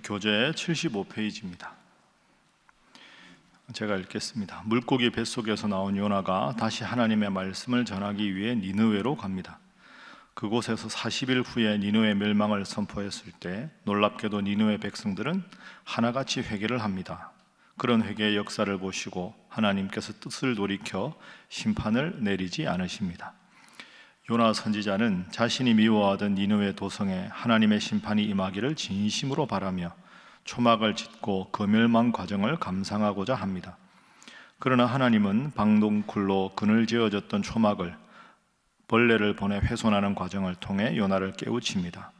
교재 75페이지입니다. 제가 읽겠습니다. 물고기 뱃속에서 나온 요나가 다시 하나님의 말씀을 전하기 위해 니느웨로 갑니다. 그곳에서 40일 후에 니느웨 멸망을 선포했을 때 놀랍게도 니느웨 백성들은 하나같이 회개를 합니다. 그런 회개의 역사를 보시고 하나님께서 뜻을 돌이켜 심판을 내리지 않으십니다. 요나 선지자는 자신이 미워하던 니느웨 도성에 하나님의 심판이 임하기를 진심으로 바라며 초막을 짓고 그 멸망 과정을 감상하고자 합니다. 그러나 하나님은 방동굴로 그늘지어졌던 초막을 벌레를 보내 훼손하는 과정을 통해 요나를 깨우칩니다.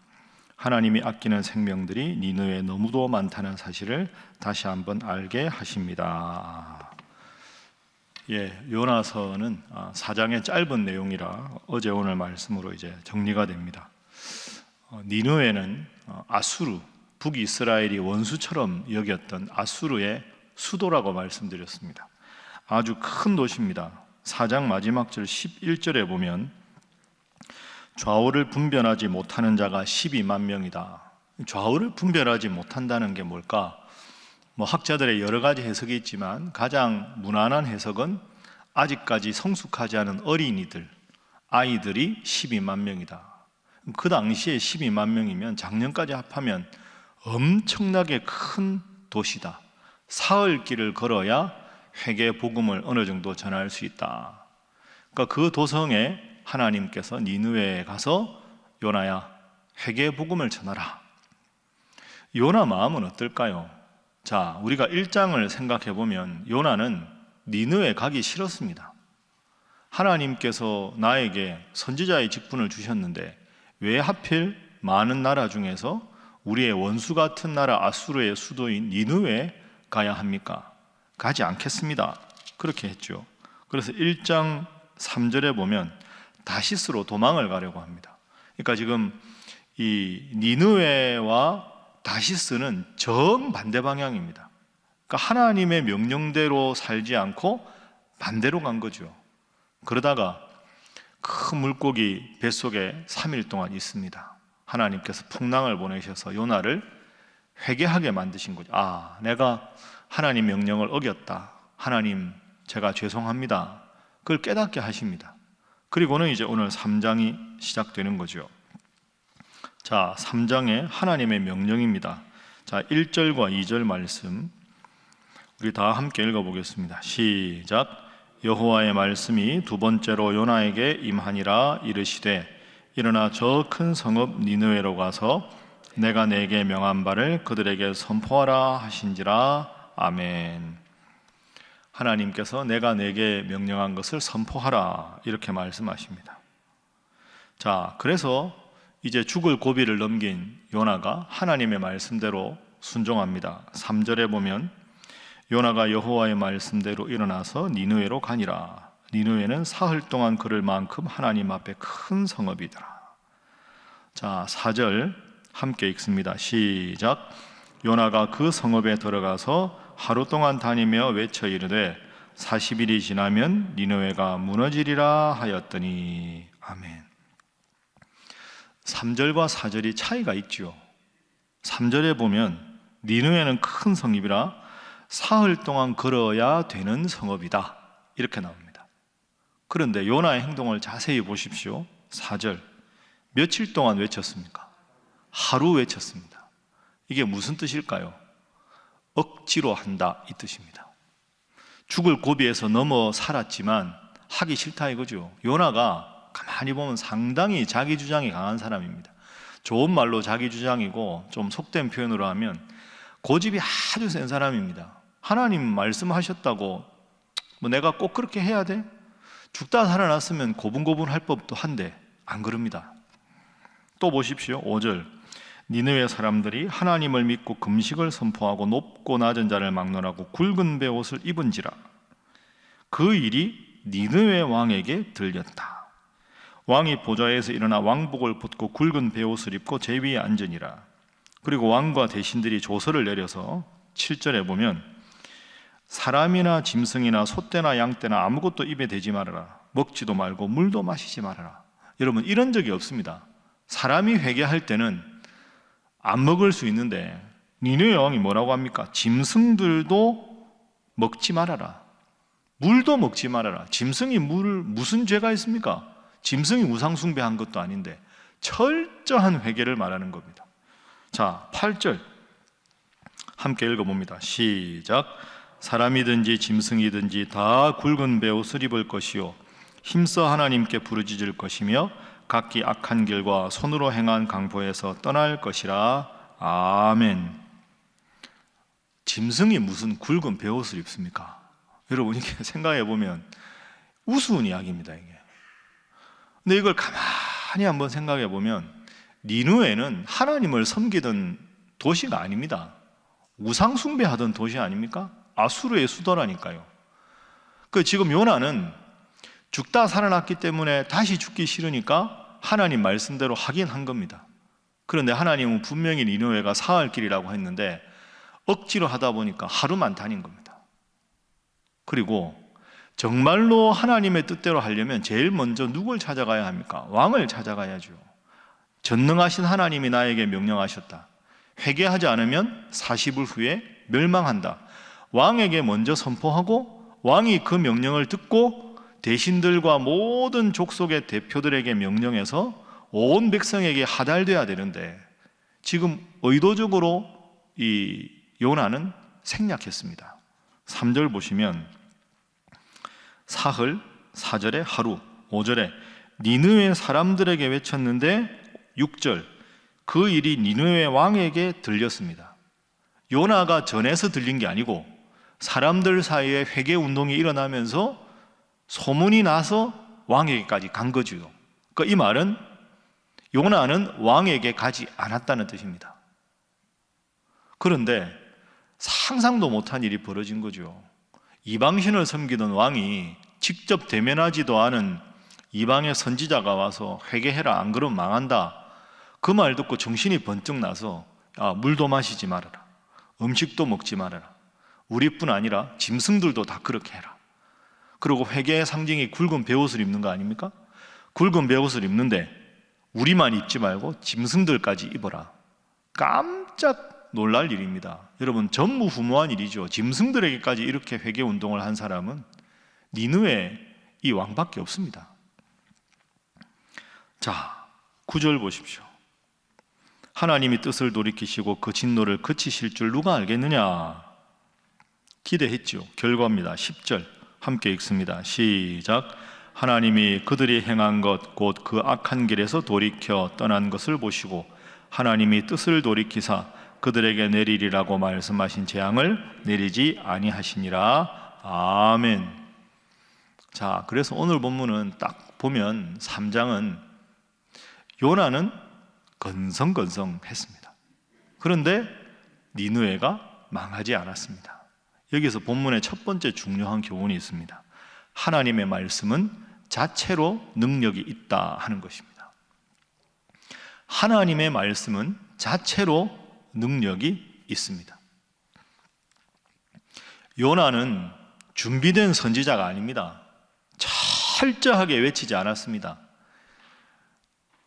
하나님이 아끼는 생명들이 니느웨에 너무도 많다는 사실을 다시 한번 알게 하십니다. 요나서는 4장의 짧은 내용이라 어제 오늘 말씀으로 이제 정리가 됩니다. 니느웨는 아수르, 북이스라엘이 원수처럼 여겼던 아수르의 수도라고 말씀드렸습니다. 아주 큰 도시입니다. 4장 마지막 절 11절에 보면 좌우를 분별하지 못하는 자가 12만 명이다. 좌우를 분별하지 못한다는 게 뭘까? 학자들의 여러 가지 해석이 있지만 가장 무난한 해석은 아직까지 성숙하지 않은 어린이들, 아이들이 12만 명이다. 그 당시에 12만 명이면 작년까지 합하면 엄청나게 큰 도시다. 사흘길을 걸어야 회개 복음을 어느 정도 전할 수 있다. 그러니까 그 도성에 하나님께서 니느웨에 가서 요나야 회개 복음을 전하라. 요나 마음은 어떨까요? 자, 우리가 1장을 생각해 보면 요나는 니느웨 가기 싫었습니다. 하나님께서 나에게 선지자의 직분을 주셨는데 왜 하필 많은 나라 중에서 우리의 원수 같은 나라 아수르의 수도인 니느웨에 가야 합니까? 가지 않겠습니다. 그렇게 했죠. 그래서 1장 3절에 보면 다시스로 도망을 가려고 합니다. 그러니까 지금 이 니느웨와 다시스는 정반대 방향입니다. 그러니까 하나님의 명령대로 살지 않고 반대로 간 거죠. 그러다가 큰 물고기 뱃속에 3일 동안 있습니다. 하나님께서 풍랑을 보내셔서 요나를 회개하게 만드신 거죠. 내가 하나님 명령을 어겼다. 하나님, 제가 죄송합니다. 그걸 깨닫게 하십니다. 그리고는 이제 오늘 3장이 시작되는 거죠. 자, 3장에 하나님의 명령입니다. 자, 1절과 2절 말씀 우리 다 함께 읽어보겠습니다. 시작. 여호와의 말씀이 두 번째로 요나에게 임하니라. 이르시되 일어나 저 큰 성읍 니느웨로 가서 내가 내게 명한 바를 그들에게 선포하라 하신지라. 아멘. 하나님께서 내가 내게 명령한 것을 선포하라 이렇게 말씀하십니다. 자, 그래서 이제 죽을 고비를 넘긴 요나가 하나님의 말씀대로 순종합니다. 3절에 보면 요나가 여호와의 말씀대로 일어나서 니느웨로 가니라. 니느웨는 사흘 동안 걸을 만큼 하나님 앞에 큰 성읍이더라. 자, 4절 함께 읽습니다. 시작. 요나가 그 성읍에 들어가서 하루 동안 다니며 외쳐 이르되 40일이 지나면 니느웨가 무너지리라 하였더니. 아멘. 3절과 4절이 차이가 있죠. 3절에 보면 니느웨는 큰 성읍이라 사흘 동안 걸어야 되는 성읍이다 이렇게 나옵니다. 그런데 요나의 행동을 자세히 보십시오. 4절 며칠 동안 외쳤습니까? 하루 외쳤습니다. 이게 무슨 뜻일까요? 억지로 한다 이 뜻입니다. 죽을 고비에서 넘어 살았지만 하기 싫다 이거죠. 요나가 가만히 보면 상당히 자기 주장이 강한 사람입니다. 좋은 말로 자기 주장이고 좀 속된 표현으로 하면 고집이 아주 센 사람입니다. 하나님 말씀하셨다고 내가 꼭 그렇게 해야 돼? 죽다 살아났으면 고분고분할 법도 한데 안 그럽니다. 또 보십시오. 5절 니느웨 사람들이 하나님을 믿고 금식을 선포하고 높고 낮은 자를 막론하고 굵은 베옷을 입은지라. 그 일이 니느웨 왕에게 들렸다. 왕이 보좌에서 일어나 왕복을 벗고 굵은 베옷을 입고 제위에 앉으니라. 그리고 왕과 대신들이 조서를 내려서 7절에 보면 사람이나 짐승이나 소떼나 양떼나 아무것도 입에 대지 말아라. 먹지도 말고 물도 마시지 말아라. 여러분 이런 적이 없습니다. 사람이 회개할 때는 안 먹을 수 있는데 니느웨 왕이 뭐라고 합니까? 짐승들도 먹지 말아라. 물도 먹지 말아라. 짐승이 무슨 죄가 있습니까? 짐승이 우상 숭배한 것도 아닌데 철저한 회개를 말하는 겁니다. 자, 8절 함께 읽어봅니다. 시작. 사람이든지 짐승이든지 다 굵은 베옷을 입을 것이요 힘써 하나님께 부르짖을 것이며 각기 악한 길과 손으로 행한 강포에서 떠날 것이라. 아멘. 짐승이 무슨 굵은 베옷을 입습니까? 여러분, 이게 생각해 보면 우스운 이야기입니다, 이게. 근데 이걸 가만히 한번 생각해 보면 니느웨는 하나님을 섬기던 도시가 아닙니다. 우상 숭배하던 도시 아닙니까? 아수르의 수도라니까요. 지금 요나는 죽다 살아났기 때문에 다시 죽기 싫으니까 하나님 말씀대로 하긴 한 겁니다. 그런데 하나님은 분명히 니느웨가 사흘 길이라고 했는데 억지로 하다 보니까 하루만 다닌 겁니다. 그리고 정말로 하나님의 뜻대로 하려면 제일 먼저 누굴 찾아가야 합니까? 왕을 찾아가야죠. 전능하신 하나님이 나에게 명령하셨다. 회개하지 않으면 40일 후에 멸망한다. 왕에게 먼저 선포하고 왕이 그 명령을 듣고 대신들과 모든 족속의 대표들에게 명령해서 온 백성에게 하달돼야 되는데 지금 의도적으로 이 요나는 생략했습니다. 3절 보시면 사흘, 4절에 하루, 5절에 니느웨 사람들에게 외쳤는데 6절 그 일이 니느웨 왕에게 들렸습니다. 요나가 전해서 들린 게 아니고 사람들 사이에 회개 운동이 일어나면서 소문이 나서 왕에게까지 간 거죠. 그러니까 이 말은 요나는 왕에게 가지 않았다는 뜻입니다. 그런데 상상도 못한 일이 벌어진 거죠. 이방신을 섬기던 왕이 직접 대면하지도 않은 이방의 선지자가 와서 회개해라, 안 그러면 망한다. 그 말 듣고 정신이 번쩍 나서 물도 마시지 말아라, 음식도 먹지 말아라, 우리뿐 아니라 짐승들도 다 그렇게 해라. 그리고 회개의 상징이 굵은 베옷을 입는 거 아닙니까? 굵은 베옷을 입는데 우리만 입지 말고 짐승들까지 입어라. 깜짝 놀랄 일입니다. 여러분, 전무후무한 일이죠. 짐승들에게까지 이렇게 회개 운동을 한 사람은 니느웨 이 왕밖에 없습니다. 자, 9절 보십시오. 하나님이 뜻을 돌이키시고 그 진노를 그치실 줄 누가 알겠느냐? 기대했죠. 결과입니다. 10절 함께 읽습니다. 시작. 하나님이 그들이 행한 것 곧 그 악한 길에서 돌이켜 떠난 것을 보시고 하나님이 뜻을 돌이키사 그들에게 내리리라고 말씀하신 재앙을 내리지 아니하시니라. 아멘. 자, 그래서 오늘 본문은 딱 보면 3장은 요나는 건성건성했습니다. 그런데 니느웨가 망하지 않았습니다. 여기서 본문의 첫 번째 중요한 교훈이 있습니다. 하나님의 말씀은 자체로 능력이 있다 하는 것입니다. 하나님의 말씀은 자체로 능력이 있습니다. 요나는 준비된 선지자가 아닙니다. 철저하게 외치지 않았습니다.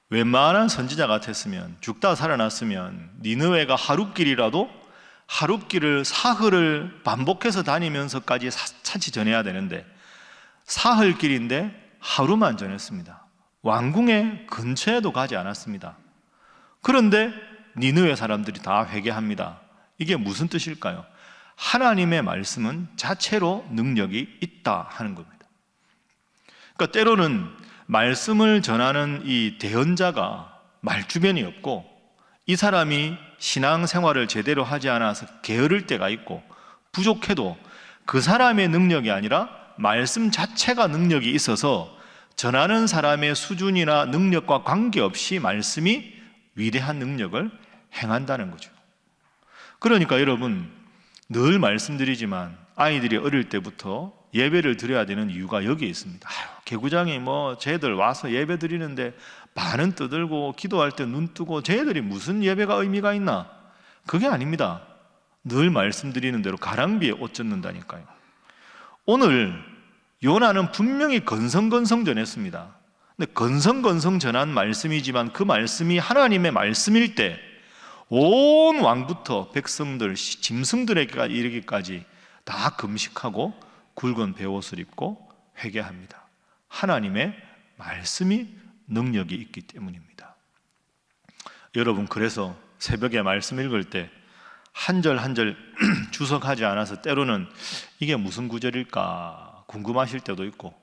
웬만한 선지자 같았으면, 죽다 살아났으면 니느웨가 하룻길이라도 하룻길을 사흘을 반복해서 다니면서까지 차치 전해야 되는데 사흘길인데 하루만 전했습니다. 왕궁의 근처에도 가지 않았습니다. 그런데 니느웨 사람들이 다 회개합니다. 이게 무슨 뜻일까요? 하나님의 말씀은 자체로 능력이 있다 하는 겁니다. 그러니까 때로는 말씀을 전하는 이 대언자가 말주변이 없고 이 사람이 신앙생활을 제대로 하지 않아서 게으를 때가 있고 부족해도 그 사람의 능력이 아니라 말씀 자체가 능력이 있어서 전하는 사람의 수준이나 능력과 관계없이 말씀이 위대한 능력을 행한다는 거죠. 그러니까 여러분, 늘 말씀드리지만 아이들이 어릴 때부터 예배를 드려야 되는 이유가 여기에 있습니다. 개구장이 쟤들 와서 예배 드리는데 반은 떠들고 기도할 때 눈 뜨고 쟤들이 무슨 예배가 의미가 있나? 그게 아닙니다. 늘 말씀드리는 대로 가랑비에 옷 젖는다니까요. 오늘 요나는 분명히 건성건성 전했습니다. 근데 건성건성 전한 말씀이지만 그 말씀이 하나님의 말씀일 때 온 왕부터 백성들, 짐승들에게 이르기까지 다 금식하고 굵은 베옷을 입고 회개합니다. 하나님의 말씀이 능력이 있기 때문입니다. 여러분, 그래서 새벽에 말씀 읽을 때 한 절 한 절 주석하지 않아서 때로는 이게 무슨 구절일까 궁금하실 때도 있고,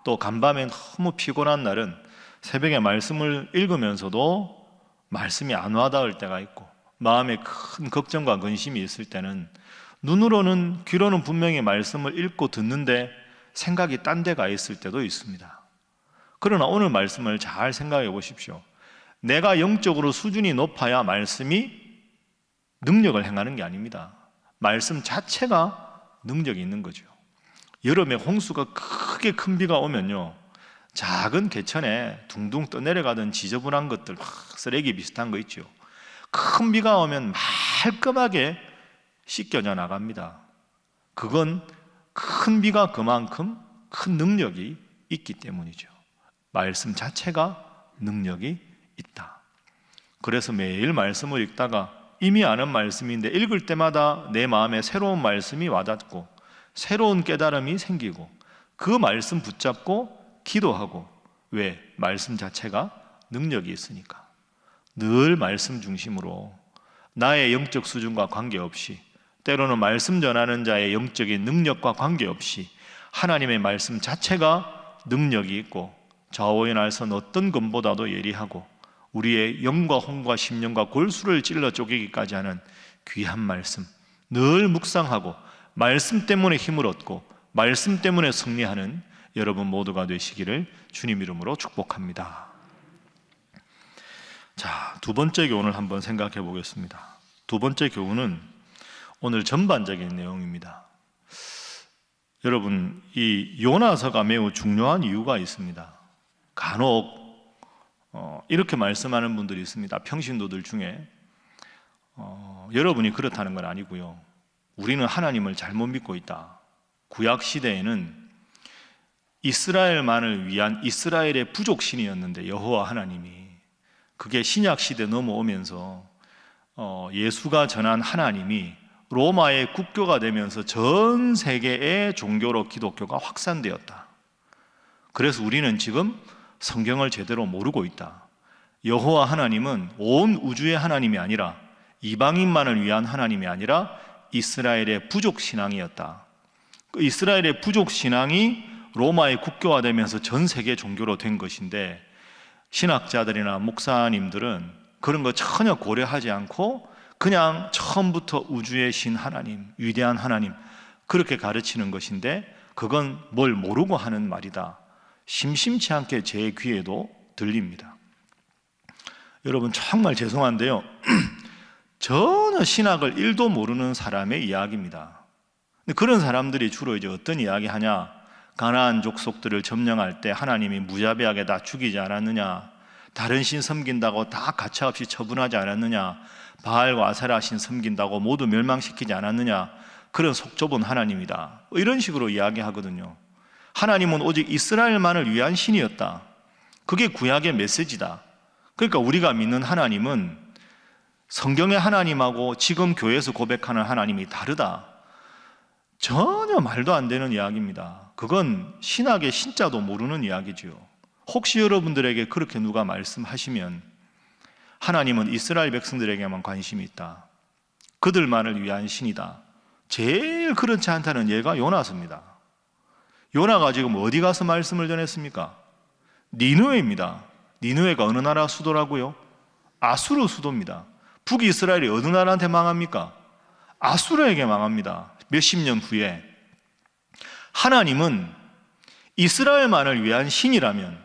또 간밤에 너무 피곤한 날은 새벽에 말씀을 읽으면서도 말씀이 안 와닿을 때가 있고, 마음에 큰 걱정과 근심이 있을 때는 눈으로는, 귀로는 분명히 말씀을 읽고 듣는데 생각이 딴 데 가 있을 때도 있습니다. 그러나 오늘 말씀을 잘 생각해 보십시오. 내가 영적으로 수준이 높아야 말씀이 능력을 행하는 게 아닙니다. 말씀 자체가 능력이 있는 거죠. 여름에 홍수가 크게 큰 비가 오면요, 작은 개천에 둥둥 떠내려가던 지저분한 것들, 쓰레기 비슷한 거 있죠. 큰 비가 오면 말끔하게 씻겨져 나갑니다. 그건 큰 비가 그만큼 큰 능력이 있기 때문이죠. 말씀 자체가 능력이 있다. 그래서 매일 말씀을 읽다가 이미 아는 말씀인데 읽을 때마다 내 마음에 새로운 말씀이 와닿고 새로운 깨달음이 생기고 그 말씀 붙잡고 기도하고, 왜? 말씀 자체가 능력이 있으니까. 늘 말씀 중심으로 나의 영적 수준과 관계없이, 때로는 말씀 전하는 자의 영적인 능력과 관계없이 하나님의 말씀 자체가 능력이 있고 좌우의 날선 어떤 검보다도 예리하고 우리의 영과 혼과 심령과 골수를 찔러 쪼개기까지 하는 귀한 말씀, 늘 묵상하고 말씀 때문에 힘을 얻고 말씀 때문에 승리하는 여러분 모두가 되시기를 주님 이름으로 축복합니다. 자, 두 번째 교훈을 한번 생각해 보겠습니다. 두 번째 교훈은 오늘 전반적인 내용입니다. 여러분, 이 요나서가 매우 중요한 이유가 있습니다. 간혹 이렇게 말씀하는 분들이 있습니다. 평신도들 중에 여러분이 그렇다는 건 아니고요, 우리는 하나님을 잘못 믿고 있다. 구약 시대에는 이스라엘만을 위한 이스라엘의 부족신이었는데 여호와 하나님이, 그게 신약 시대 넘어오면서 예수가 전한 하나님이 로마의 국교가 되면서 전 세계의 종교로 기독교가 확산되었다. 그래서 우리는 지금 성경을 제대로 모르고 있다. 여호와 하나님은 온 우주의 하나님이 아니라, 이방인만을 위한 하나님이 아니라 이스라엘의 부족신앙이었다. 그 이스라엘의 부족신앙이 로마의 국교화되면서 전 세계 종교로 된 것인데, 신학자들이나 목사님들은 그런 거 전혀 고려하지 않고 그냥 처음부터 우주의 신 하나님, 위대한 하나님, 그렇게 가르치는 것인데, 그건 뭘 모르고 하는 말이다. 심심치 않게 제 귀에도 들립니다. 여러분, 정말 죄송한데요, 전혀 신학을 1도 모르는 사람의 이야기입니다. 근데 그런 사람들이 주로 이제 어떤 이야기 하냐, 가나안 족속들을 점령할 때 하나님이 무자비하게 다 죽이지 않았느냐, 다른 신 섬긴다고 다 가차없이 처분하지 않았느냐, 바알과 아세라 신 섬긴다고 모두 멸망시키지 않았느냐, 그런 속 좁은 하나님이다, 이런 식으로 이야기하거든요. 하나님은 오직 이스라엘만을 위한 신이었다. 그게 구약의 메시지다. 그러니까 우리가 믿는 하나님은 성경의 하나님하고 지금 교회에서 고백하는 하나님이 다르다. 전혀 말도 안 되는 이야기입니다. 그건 신학의 신자도 모르는 이야기지요. 혹시 여러분들에게 그렇게 누가 말씀하시면 하나님은 이스라엘 백성들에게만 관심이 있다, 그들만을 위한 신이다, 제일 그렇지 않다는 예가 요나서입니다. 요나가 지금 어디 가서 말씀을 전했습니까? 니느웨입니다. 니느웨가 어느 나라 수도라고요? 아수르 수도입니다. 북이스라엘이 어느 나라한테 망합니까? 아수르에게 망합니다. 몇십 년 후에. 하나님은 이스라엘만을 위한 신이라면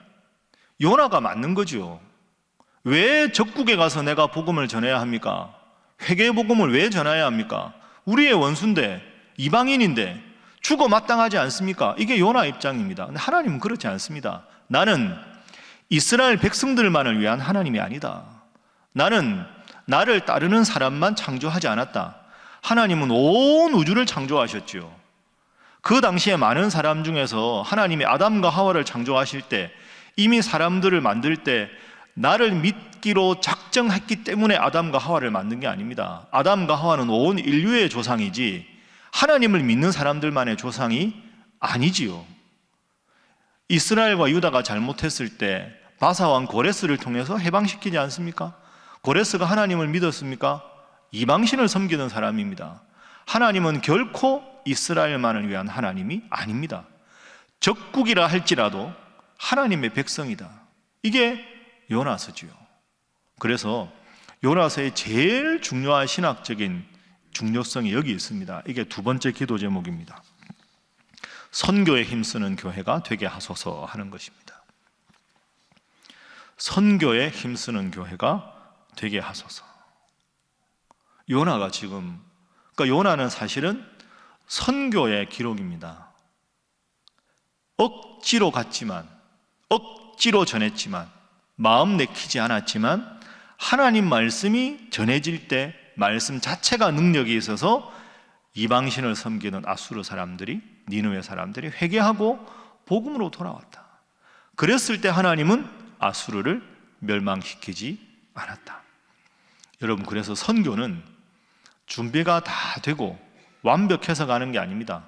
요나가 맞는 거죠. 왜 적국에 가서 내가 복음을 전해야 합니까? 회개의 복음을 왜 전해야 합니까? 우리의 원수인데, 이방인인데 죽어 마땅하지 않습니까? 이게 요나 입장입니다. 근데 하나님은 그렇지 않습니다. 나는 이스라엘 백성들만을 위한 하나님이 아니다. 나는 나를 따르는 사람만 창조하지 않았다. 하나님은 온 우주를 창조하셨죠. 그 당시에 많은 사람 중에서 하나님이 아담과 하와를 창조하실 때 이미 사람들을 만들 때 나를 믿기로 작정했기 때문에 아담과 하와를 만든 게 아닙니다. 아담과 하와는 온 인류의 조상이지 하나님을 믿는 사람들만의 조상이 아니지요. 이스라엘과 유다가 잘못했을 때 바사왕 고레스를 통해서 해방시키지 않습니까? 고레스가 하나님을 믿었습니까? 이방신을 섬기는 사람입니다. 하나님은 결코 이스라엘만을 위한 하나님이 아닙니다. 적국이라 할지라도 하나님의 백성이다. 이게 요나서지요. 그래서 요나서의 제일 중요한 신학적인 중요성이 여기 있습니다. 이게 두 번째 기도 제목입니다. 선교에 힘쓰는 교회가 되게 하소서 하는 것입니다. 선교에 힘쓰는 교회가 되게 하소서. 요나가 지금, 그러니까 요나는 사실은 선교의 기록입니다. 억지로 갔지만, 억지로 전했지만, 마음 내키지 않았지만 하나님 말씀이 전해질 때 말씀 자체가 능력이 있어서 이방신을 섬기는 아수르 사람들이, 니느웨 사람들이 회개하고 복음으로 돌아왔다. 그랬을 때 하나님은 아수르를 멸망시키지 않았다. 여러분, 그래서 선교는 준비가 다 되고 완벽해서 가는 게 아닙니다.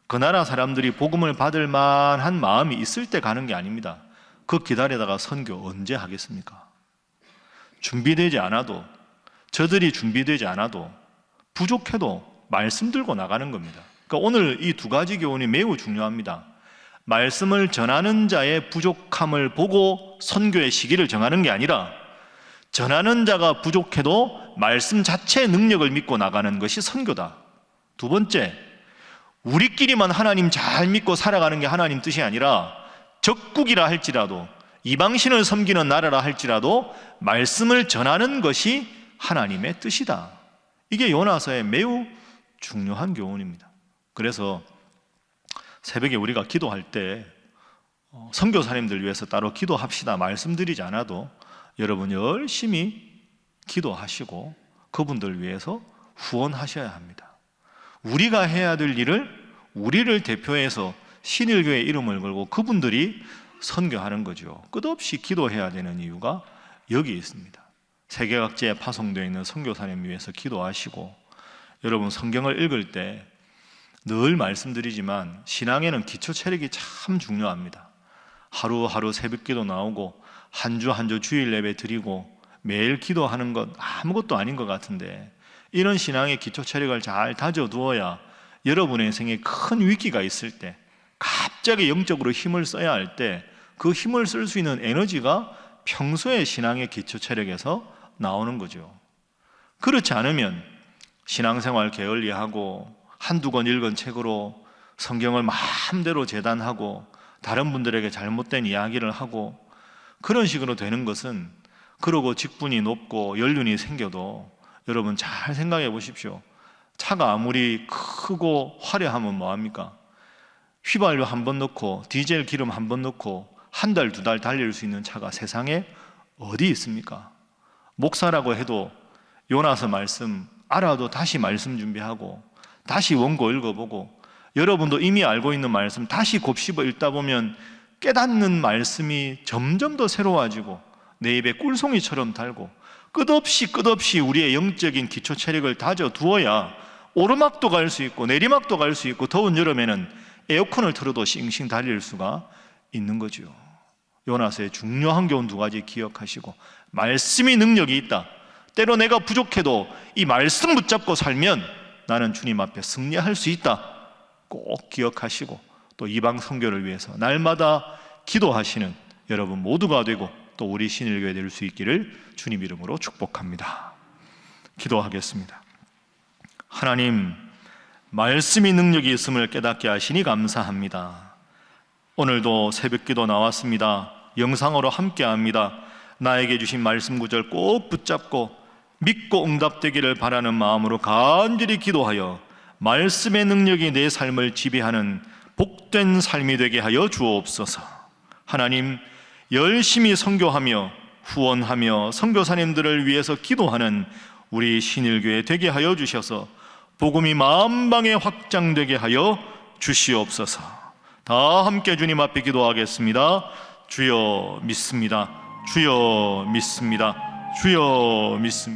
그 나라 사람들이 복음을 받을 만한 마음이 있을 때 가는 게 아닙니다. 그 기다리다가 선교 언제 하겠습니까? 준비되지 않아도, 저들이 준비되지 않아도, 부족해도 말씀 들고 나가는 겁니다. 그러니까 오늘 이 두 가지 교훈이 매우 중요합니다. 말씀을 전하는 자의 부족함을 보고 선교의 시기를 정하는 게 아니라 전하는 자가 부족해도 말씀 자체의 능력을 믿고 나가는 것이 선교다. 두 번째, 우리끼리만 하나님 잘 믿고 살아가는 게 하나님 뜻이 아니라 적국이라 할지라도, 이방신을 섬기는 나라라 할지라도 말씀을 전하는 것이 하나님의 뜻이다. 이게 요나서의 매우 중요한 교훈입니다. 그래서 새벽에 우리가 기도할 때 선교사님들 위해서 따로 기도합시다 말씀드리지 않아도 여러분 열심히 기도하시고 그분들 위해서 후원하셔야 합니다. 우리가 해야 될 일을 우리를 대표해서 신일교회 이름을 걸고 그분들이 선교하는 거죠. 끝없이 기도해야 되는 이유가 여기 있습니다. 세계 각지에 파송되어 있는 선교사님 위해서 기도하시고, 여러분 성경을 읽을 때 늘 말씀드리지만 신앙에는 기초 체력이 참 중요합니다. 하루하루 새벽기도 나오고 한 주 한 주 주일 예배 드리고 매일 기도하는 것 아무것도 아닌 것 같은데, 이런 신앙의 기초 체력을 잘 다져두어야 여러분의 인생에 큰 위기가 있을 때, 갑자기 영적으로 힘을 써야 할 때 그 힘을 쓸 수 있는 에너지가 평소의 신앙의 기초 체력에서 나오는 거죠. 그렇지 않으면 신앙생활 게을리하고 한두 권 읽은 책으로 성경을 마음대로 재단하고 다른 분들에게 잘못된 이야기를 하고 그런 식으로 되는 것은, 그러고 직분이 높고 연륜이 생겨도 여러분 잘 생각해 보십시오. 차가 아무리 크고 화려하면 뭐합니까? 휘발유 한 번 넣고 디젤 기름 한 번 넣고 한 달, 두 달 달릴 수 있는 차가 세상에 어디 있습니까? 목사라고 해도 요나서 말씀 알아도 다시 말씀 준비하고 다시 원고 읽어보고, 여러분도 이미 알고 있는 말씀 다시 곱씹어 읽다 보면 깨닫는 말씀이 점점 더 새로워지고 내 입에 꿀송이처럼 달고, 끝없이 우리의 영적인 기초 체력을 다져두어야 오르막도 갈 수 있고 내리막도 갈 수 있고 더운 여름에는 에어컨을 틀어도 싱싱 달릴 수가 있는 거죠. 요나서의 중요한 교훈 두 가지 기억하시고, 말씀이 능력이 있다. 때로 내가 부족해도 이 말씀 붙잡고 살면 나는 주님 앞에 승리할 수 있다. 꼭 기억하시고, 또 이방 선교를 위해서 날마다 기도하시는 여러분 모두가 되고 또 우리 신일교회 될 수 있기를 주님 이름으로 축복합니다. 기도하겠습니다. 하나님, 말씀이 능력이 있음을 깨닫게 하시니 감사합니다. 오늘도 새벽기도 나왔습니다. 영상으로 함께합니다. 나에게 주신 말씀 구절 꼭 붙잡고 믿고 응답되기를 바라는 마음으로 간절히 기도하여 말씀의 능력이 내 삶을 지배하는 복된 삶이 되게 하여 주옵소서. 하나님, 열심히 선교하며 후원하며 선교사님들을 위해서 기도하는 우리 신일교회 되게 하여 주셔서 복음이 만방에 확장되게 하여 주시옵소서. 다 함께 주님 앞에 기도하겠습니다. 주여, 믿습니다. 주여 믿습니다. 주여 믿습니다.